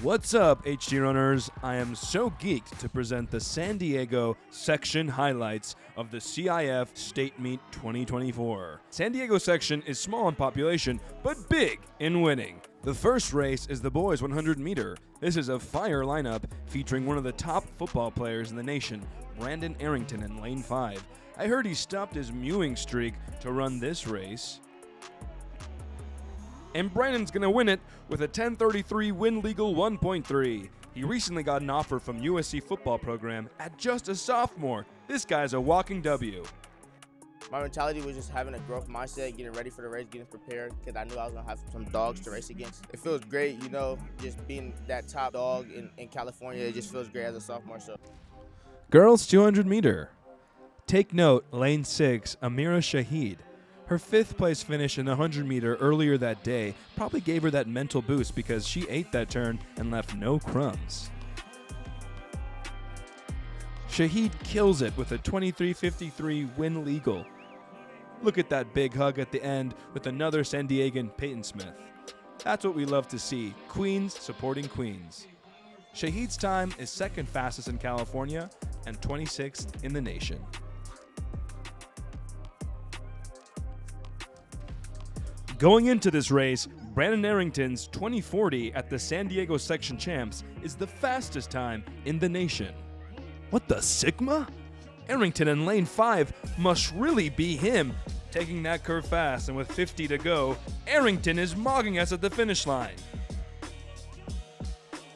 What's up, HT Runners? I am so geeked to present the San Diego section highlights of the CIF State Meet 2024. San Diego section is small in population, but big in winning. The first race is the boys 100 meter. This is a fire lineup featuring one of the top football players in the nation, Brandon Arrington in lane 5. I heard he stopped his mewing streak to run this race. And Brandon's going to win it with a 10:33 win legal 1.3. He recently got an offer from USC football program at just a sophomore. This guy's a walking W. My mentality was just having a growth mindset, getting ready for the race, getting prepared, because I knew I was going to have some dogs to race against. It feels great, just being that top dog in California. It just feels great as a sophomore. So, Girls 200 meter. Take note, lane 6, Amira Shahid. Her 5th place finish in the 100 meter earlier that day probably gave her that mental boost because she ate that turn and left no crumbs. Shahid kills it with a 23:53 win legal. Look at that big hug at the end with another San Diegan, Peyton Smith. That's what we love to see, queens supporting queens. Shahid's time is second fastest in California and 26th in the nation. Going into this race, Brandon Arrington's 20:40 at the San Diego Section Champs is the fastest time in the nation. What the Sigma? Arrington in lane 5 must really be him, taking that curve fast, and with 50 to go, Arrington is mogging us at the finish line.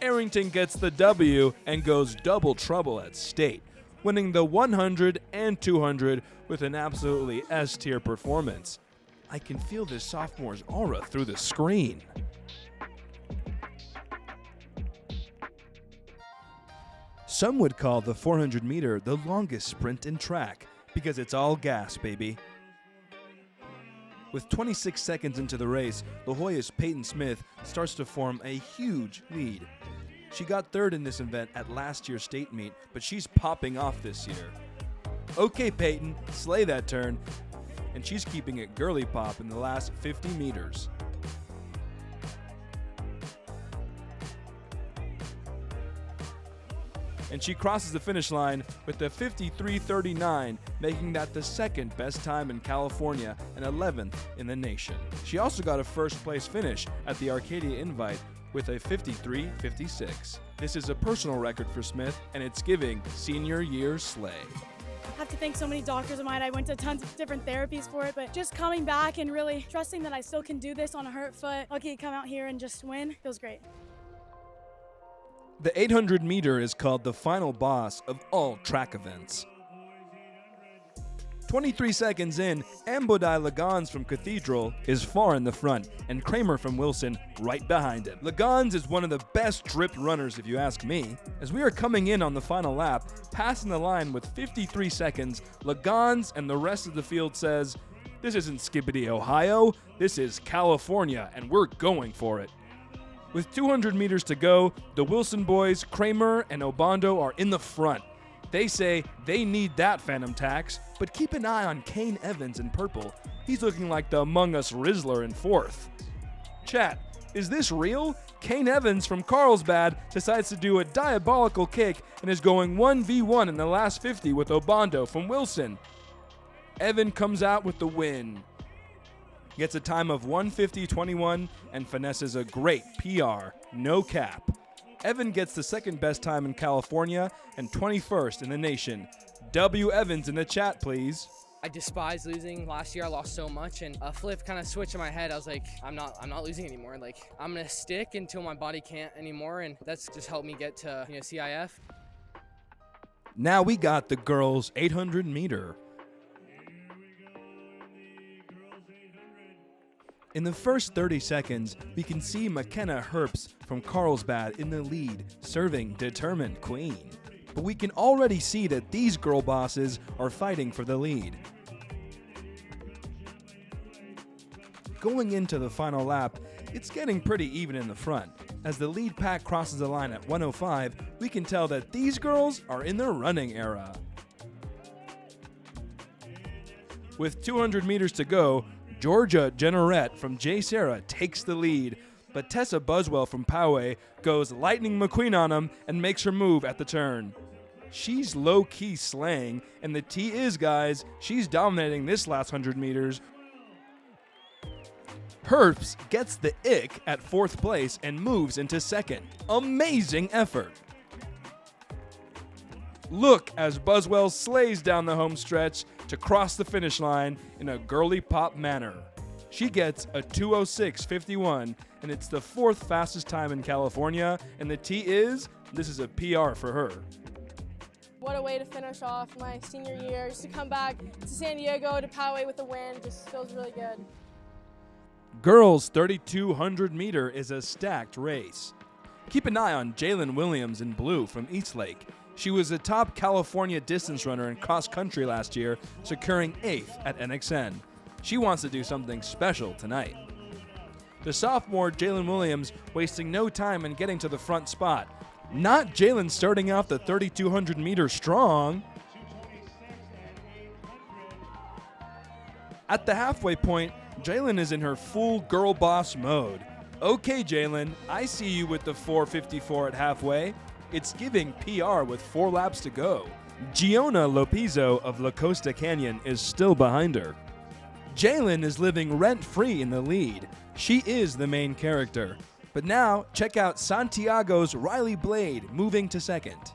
Arrington gets the W and goes double trouble at state, winning the 100 and 200 with an absolutely S-tier performance. I can feel this sophomore's aura through the screen. Some would call the 400 meter the longest sprint in track because it's all gas, baby. With 26 seconds into the race, La Jolla's Peyton Smith starts to form a huge lead. She got third in this event at last year's state meet, but she's popping off this year. Okay, Peyton, slay that turn. And she's keeping it girly pop in the last 50 meters. And she crosses the finish line with the 53:39, making that the second best time in California and 11th in the nation. She also got a first place finish at the Arcadia Invite with a 53:56. This is a personal record for Smith, and it's giving senior year slay. I have to thank so many doctors of mine. I went to tons of different therapies for it, but just coming back and really trusting that I still can do this on a hurt foot. Lucky to come out here and just win. Feels great. The 800 meter is called the final boss of all track events. 23 seconds in, Ambodai Lagans from Cathedral is far in the front, and Kramer from Wilson right behind him. Lagans is one of the best dripped runners if you ask me. As we are coming in on the final lap, passing the line with 53 seconds, Lagans and the rest of the field says, "This isn't Skibbity, Ohio, this is California, and we're going for it." With 200 meters to go, the Wilson boys, Kramer and Obando, are in the front. They say they need that phantom tax, but keep an eye on Kane Evans in purple. He's looking like the Among Us Rizzler in 4th. Chat, is this real? Kane Evans from Carlsbad decides to do a diabolical kick and is going 1v1 in the last 50 with Obando from Wilson. Evan comes out with the win. Gets a time of 1:50.21 and finesses a great PR, no cap. Evan gets the second best time in California and 21st in the nation. W. Evans in the chat, please. I despise losing. Last year I lost so much, and a flip kind of switched in my head. I was like, I'm not losing anymore. Like, I'm gonna stick until my body can't anymore, and that's just helped me get to CIF. Now we got the girls 800 meter. In the first 30 seconds, we can see McKenna Herbst from Carlsbad in the lead, serving determined queen. But we can already see that these girl bosses are fighting for the lead. Going into the final lap, it's getting pretty even in the front. As the lead pack crosses the line at 105, we can tell that these girls are in their running era. With 200 meters to go, Georgia Jenneret from J. Sarah takes the lead. but Tessa Buswell from Poway goes Lightning McQueen on him and makes her move at the turn. She's low-key slang, and the T is, guys, she's dominating this last 100 meters. Herps gets the ick at 4th place and moves into 2nd. Amazing effort. Look as Buswell slays down the home stretch to cross the finish line in a girly pop manner. She gets a 2:06.51, and it's the 4th fastest time in California, and the T is, this is a PR for her. What a way to finish off my senior year. Just to come back to San Diego to Poway with a win just feels really good. Girls 3,200 meter is a stacked race. Keep an eye on Jalen Williams in blue from Eastlake. She was a top California distance runner in cross country last year, securing 8th at NXN. She wants to do something special tonight. The sophomore Jalen Williams wasting no time in getting to the front spot. Not Jalen starting off the 3,200 meter strong. At the halfway point, Jalen is in her full girl boss mode. Okay, Jalen, I see you with the 4:54 at halfway. It's giving PR with 4 laps to go. Giona Lopizzo of La Costa Canyon is still behind her. Jalen is living rent-free in the lead. She is the main character. But now, check out Santiago's Riley Blade moving to 2nd.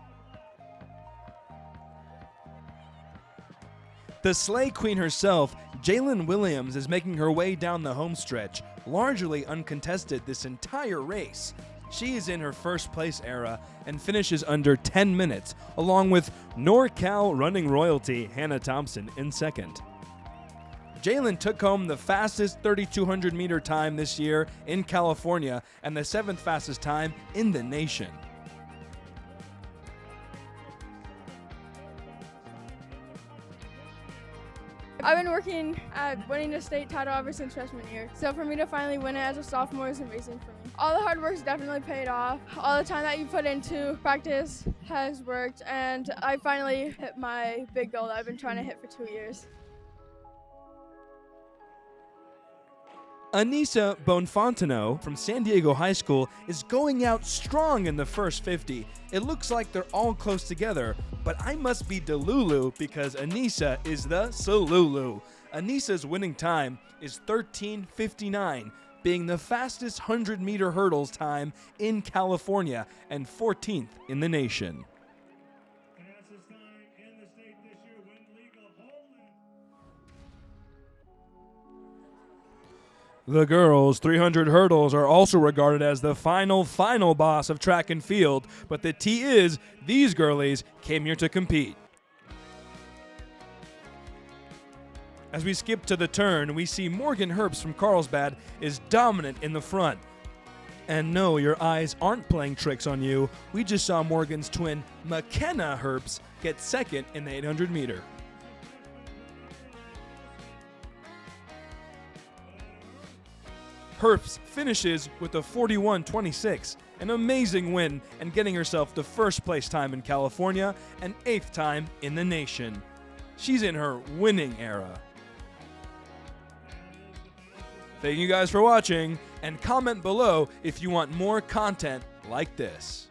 The Slay Queen herself, Jalen Williams, is making her way down the home stretch, largely uncontested this entire race. She is in her first place era and finishes under 10 minutes, along with NorCal running royalty Hannah Thompson in 2nd. Jalen took home the fastest 3,200 meter time this year in California and the 7th fastest time in the nation. I've been working at winning the state title ever since freshman year. So for me to finally win it as a sophomore is amazing for me. All the hard work's definitely paid off. All the time that you put into practice has worked, and I finally hit my big goal that I've been trying to hit for 2 years. Anissa Bonfontino from San Diego High School is going out strong in the first 50. It looks like they're all close together, but I must be Delulu because Anissa is the Salulu. Anissa's winning time is 13:59, being the fastest 100-meter hurdles time in California and 14th in the nation. The girls' 300 hurdles are also regarded as the final boss of track and field, but the T is, these girlies came here to compete. As we skip to the turn, we see Morgan Herbst from Carlsbad is dominant in the front. And no, your eyes aren't playing tricks on you. We just saw Morgan's twin, McKenna Herbst, get 2nd in the 800 meter. Herbst finishes with a 41:26, an amazing win and getting herself the 1st place time in California and 8th time in the nation. She's in her winning era. Thank you guys for watching, and comment below if you want more content like this.